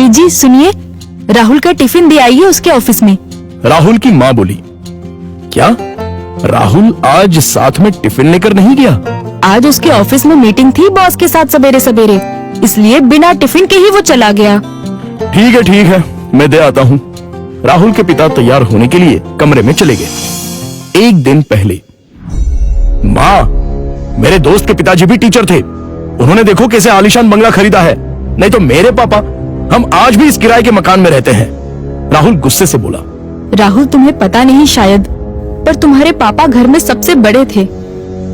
जी सुनिए, राहुल का टिफिन दे आइए उसके ऑफिस में। राहुल की माँ बोली, क्या राहुल आज साथ में टिफिन लेकर नहीं गया? आज उसके ऑफिस में मीटिंग थी बॉस के साथ सवेरे सवेरे, इसलिए बिना टिफिन के ही वो चला गया। ठीक है, मैं दे आता हूँ। राहुल के पिता तैयार होने के लिए कमरे में चले गए। एक दिन पहले, माँ, मेरे दोस्त के पिताजी भी टीचर थे। उन्होंने देखो कैसे आलीशान बंगला खरीदा है। नहीं तो मेरे पापा, हम आज भी इस किराए के मकान में रहते हैं। राहुल गुस्से से बोला। राहुल, तुम्हें पता नहीं शायद, पर तुम्हारे पापा घर में सबसे बड़े थे,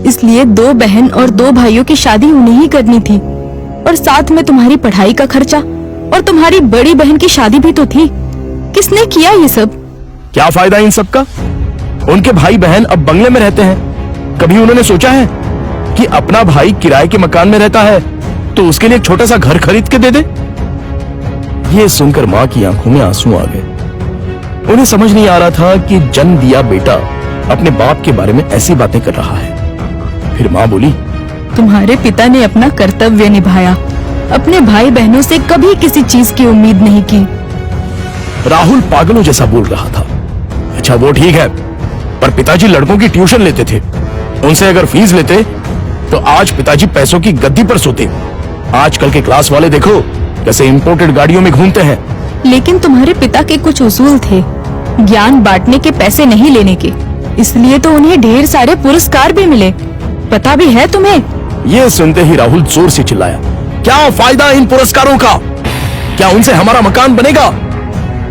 इसलिए 2 बहन और 2 भाइयों की शादी उन्हें ही करनी थी, और साथ में तुम्हारी पढ़ाई का खर्चा, और तुम्हारी बड़ी बहन की शादी भी तो थी। किसने किया ये सब? क्या फायदा इन सब का? उनके भाई बहन अब बंगले में रहते हैं। कभी उन्होंने सोचा है कि अपना भाई किराए के मकान में रहता है तो उसके लिए एक छोटा सा घर खरीद के दे दे? ये सुनकर माँ की आंखों में आंसू आ गए। उन्हें समझ नहीं आ रहा था कि जन्म दिया बेटा अपने बाप के बारे में ऐसी बातें कर रहा है। फिर माँ बोली, तुम्हारे पिता ने अपना कर्तव्य निभाया, अपने भाई बहनों से कभी किसी चीज की उम्मीद नहीं की। राहुल पागलों जैसा बोल रहा था। अच्छा वो ठीक है, पर पिताजी लड़कों की ट्यूशन लेते थे। उनसे अगर फीस लेते तो आज पिताजी पैसों की गद्दी पर सोते। आजकल के क्लास वाले देखो कैसे इंपोर्टेड गाड़ियों में घूमते हैं। लेकिन तुम्हारे पिता के कुछ उसूल थे, ज्ञान बांटने के, पैसे नहीं लेने के, इसलिए तो उन्हें ढेर सारे पुरस्कार भी मिले। पता भी है तुम्हें? ये सुनते ही राहुल जोर से चिल्लाया, क्या फायदा इन पुरस्कारों का? क्या उनसे हमारा मकान बनेगा?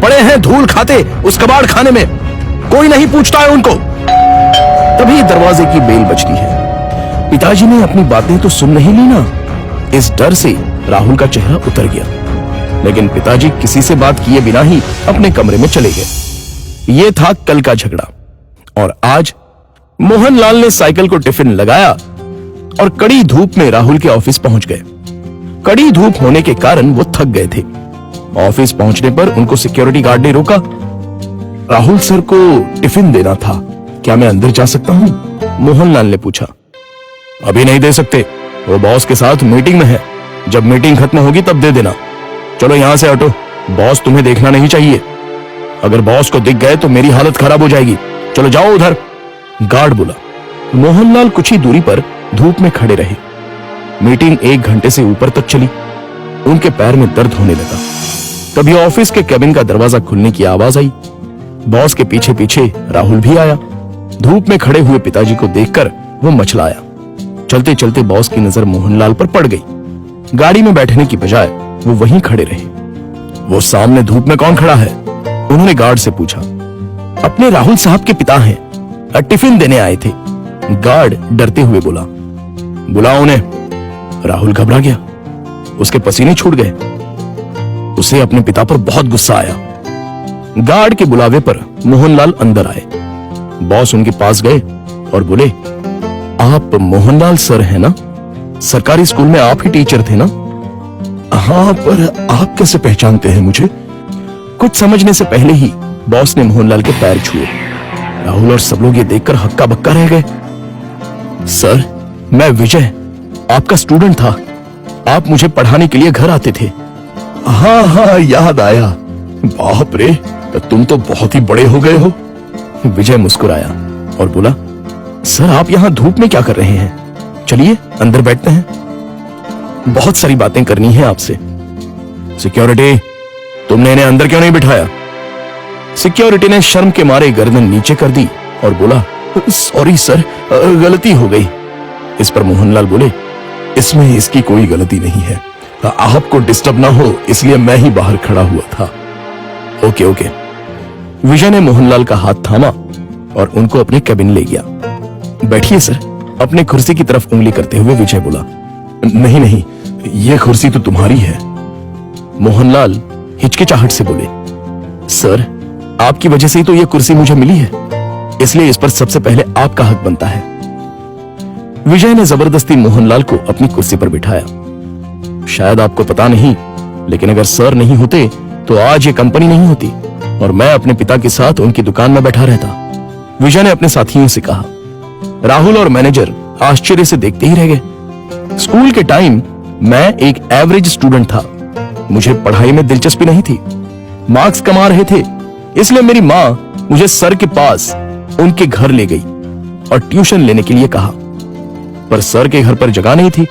पड़े हैं धूल खाते उस कबाड़ खाने में, कोई नहीं पूछता है उनको। तभी दरवाजे की बेल बजती है। पिताजी ने अपनी बातें तो सुन नहीं ली ना। इस डर से राहुल का चेहरा उतर गया, लेकिन पिताजी किसी से बात किए बिना ही अपने कमरे में चले गए। ये था कल का झगड़ा, और आज मोहनलाल ने साइकिल को टिफिन लगाया और कड़ी धूप में राहुल के ऑफिस पहुंच गए। कड़ी धूप होने के कारण वो थक गए थे। ऑफिस पहुंचने पर उनको सिक्योरिटी गार्ड ने रोका। राहुल सर को टिफिन देना था, क्या मैं अंदर जा सकता हूं? मोहनलाल ने पूछा। अभी नहीं दे सकते, वो बॉस के साथ मीटिंग में है। जब मीटिंग खत्म होगी तब दे देना। चलो यहां से हटो, बॉस तुम्हें देखना नहीं चाहिए। अगर बॉस को दिख गए तो मेरी हालत खराब हो जाएगी। चलो जाओ उधर, गार्ड बोला। मोहनलाल कुछ ही दूरी पर धूप में खड़े रहे। मीटिंग 1 घंटे से ऊपर तक चली। उनके पैर में दर्द होने लगा। तभी ऑफिस के केबिन का दरवाजा खुलने की आवाज आई। बॉस के पीछे पीछे राहुल भी आया। धूप में खड़े हुए पिताजी को देखकर वो मचलाया। चलते चलते बॉस की नजर मोहनलाल पर पड़ गई। गाड़ी में बैठने की बजाय वो वहीं खड़े रहे। वो सामने धूप में कौन खड़ा है? उन्होंने गार्ड से पूछा। अपने राहुल साहब के पिता हैं, टिफिन देने आए थे। गार्ड डरते हुए बोला। बुलाओ उन्हें। राहुल घबरा गया, उसके पसीने छूट गए। उसे अपने पिता पर बहुत गुस्सा आया। गार्ड के बुलावे पर मोहनलाल अंदर आए। बॉस उनके पास गए और बोले, आप मोहनलाल सर हैं ना? सरकारी स्कूल में आप ही टीचर थे ना? हाँ, पर आप कैसे पहचानते हैं मुझे? कुछ समझने से पहले ही बॉस ने मोहनलाल के पैर छुए। राहुल और सब लोग ये देखकर हक्का बक्का रह गए। सर, मैं विजय, आपका स्टूडेंट था। आप मुझे पढ़ाने के लिए घर आते थे। हाँ, याद आया। बाप रे, तुम तो बहुत ही बड़े हो गए हो। विजय मुस्कुराया और बोला, सर आप यहाँ धूप में क्या कर रहे हैं? चलिए अंदर बैठते हैं, बहुत सारी बातें करनी है आपसे। सिक्योरिटी, तुमने इन्हें अंदर क्यों नहीं बिठाया? सिक्योरिटी ने शर्म के मारे गर्दन नीचे कर दी और बोला, सॉरी सर, गलती हो गई। इस पर मोहनलाल बोले, इसमें इसकी कोई गलती नहीं है, आपको डिस्टर्ब ना हो इसलिए मैं ही बाहर खड़ा हुआ था। ओके। विजय ने मोहनलाल का हाथ थामा और उनको अपने केबिन ले गया। बैठिए सर, अपने कुर्सी की तरफ उंगली करते हुए विजय बोला। नहीं, ये कुर्सी तो तुम्हारी है। मोहनलाल हिचकिचाहट से बोले, सर आपकी वजह से ही तो ये कुर्सी मुझे मिली है, इसलिए इस पर सबसे पहले आपका हक बनता है। विजय ने जबरदस्ती मोहनलाल को अपनी कुर्सी पर बिठाया। शायद आपको पता नहीं, लेकिन अगर सर नहीं होते तो आज ये कंपनी नहीं होती और मैं अपने पिता के साथ उनकी दुकान में बैठा रहता। विजय ने अपने साथियों से कहा। राहुल और मैनेजर आश्चर्य से देखते ही रह गए। स्कूल के टाइम मैं एक एवरेज स्टूडेंट था, मुझे पढ़ाई में दिलचस्पी नहीं थी। मार्क्स कमा रहे थे, इसलिए मेरी माँ मुझे सर के पास उनके घर ले गई और ट्यूशन लेने के लिए कहा। पर सर के घर पर जगह नहीं थी,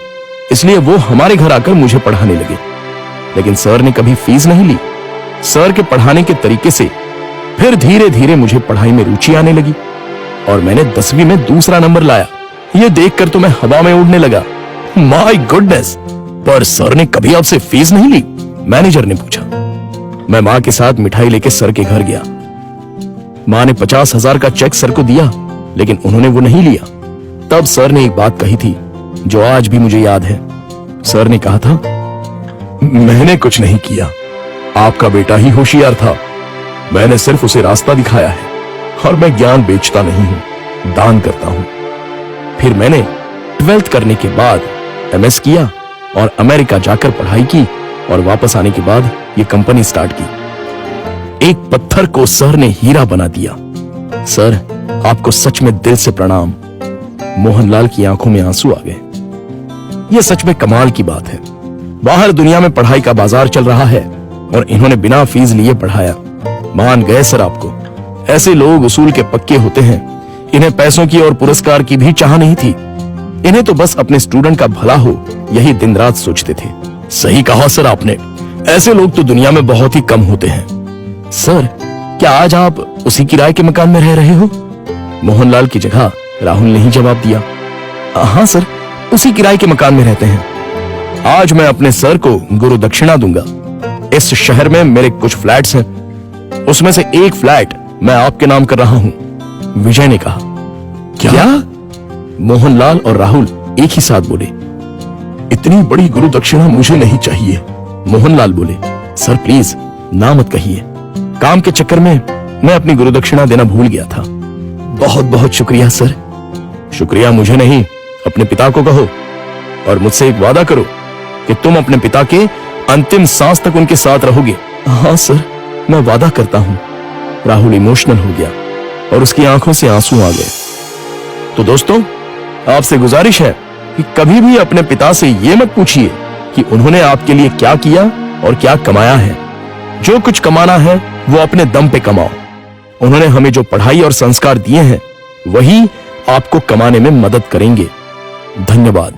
इसलिए वो हमारे घर आकर मुझे पढ़ाने लगे। लेकिन सर ने कभी फीस नहीं ली। सर के पढ़ाने के तरीके से फिर धीरे धीरे मुझे पढ़ाई में रुचि आने लगी और मैंने 10वीं में दूसरा नंबर लाया। ये देखकर तो मैं हवा में उड़ने लगा। My goodness! पर सर ने कभी आपसे फीस नहीं ली? मैनेजर ने पूछा। मैं मां के साथ मिठाई लेके सर के घर गया। मां ने 50,000 का चेक सर को दिया, लेकिन उन्होंने वो नहीं लिया। तब सर ने एक बात कही थी जो आज भी मुझे याद है। सर ने कहा था, मैंने कुछ नहीं किया, आपका बेटा ही होशियार था। मैंने सिर्फ उसे रास्ता दिखाया है और मैं ज्ञान बेचता नहीं हूं, दान करता हूं। फिर मैंने 12th करने के बाद MS किया और अमेरिका जाकर पढ़ाई की और वापस आने के बाद ये कंपनी स्टार्ट की। एक पत्थर को सर ने हीरा बना दिया। सर, आपको सच में दिल से प्रणाम। मोहनलाल की आंखों में आंसू आ गए। यह सच में कमाल की बात है। बाहर दुनिया में पढ़ाई का बाजार चल रहा है और इन्होंने बिना फीस लिए पढ़ाया। मान गए सर आपको। ऐसे लोग उसूल के पक्के होते हैं। इन्हें पैसों की और पुरस्कार की भी चाह नहीं थी। इन्हें तो बस अपने स्टूडेंट का भला हो, यही दिन रात सोचते थे। सही कहा सर आपने। ऐसे लोग तो दुनिया में बहुत ही कम होते हैं। सर, क्या आज आप उसी किराए के मकान में रह रहे हो? मोहनलाल की जगह राहुल ने ही जवाब दिया। हाँ सर, उसी किराए के मकान में रहते हैं। आज मैं अपने सर को गुरु दक्षिणा दूंगा। इस शहर में मेरे कुछ फ्लैट्स हैं, उसमें से एक फ्लैट मैं आपके नाम कर रहा हूं। विजय ने कहा। क्या? मोहनलाल और राहुल एक ही साथ बोले। इतनी बड़ी गुरु दक्षिणा मुझे नहीं चाहिए। मोहनलाल बोले, सर प्लीज ना मत कहिए। काम के चक्कर में मैं अपनी गुरु दक्षिणा देना भूल गया था। बहुत बहुत शुक्रिया सर। शुक्रिया मुझे नहीं, अपने पिता को कहो और मुझसे एक वादा करो कि तुम अपने पिता के अंतिम सांस तक उनके साथ रहोगे। हाँ सर, मैं वादा करता हूं। राहुल इमोशनल हो गया और उसकी आंखों से आंसू आ गए। तो दोस्तों, आपसे गुजारिश है कि कभी भी अपने पिता से यह मत पूछिए कि उन्होंने आपके लिए क्या किया और क्या कमाया है। जो कुछ कमाना है वो अपने दम पे कमाओ। उन्होंने हमें जो पढ़ाई और संस्कार दिए हैं वही आपको कमाने में मदद करेंगे। धन्यवाद।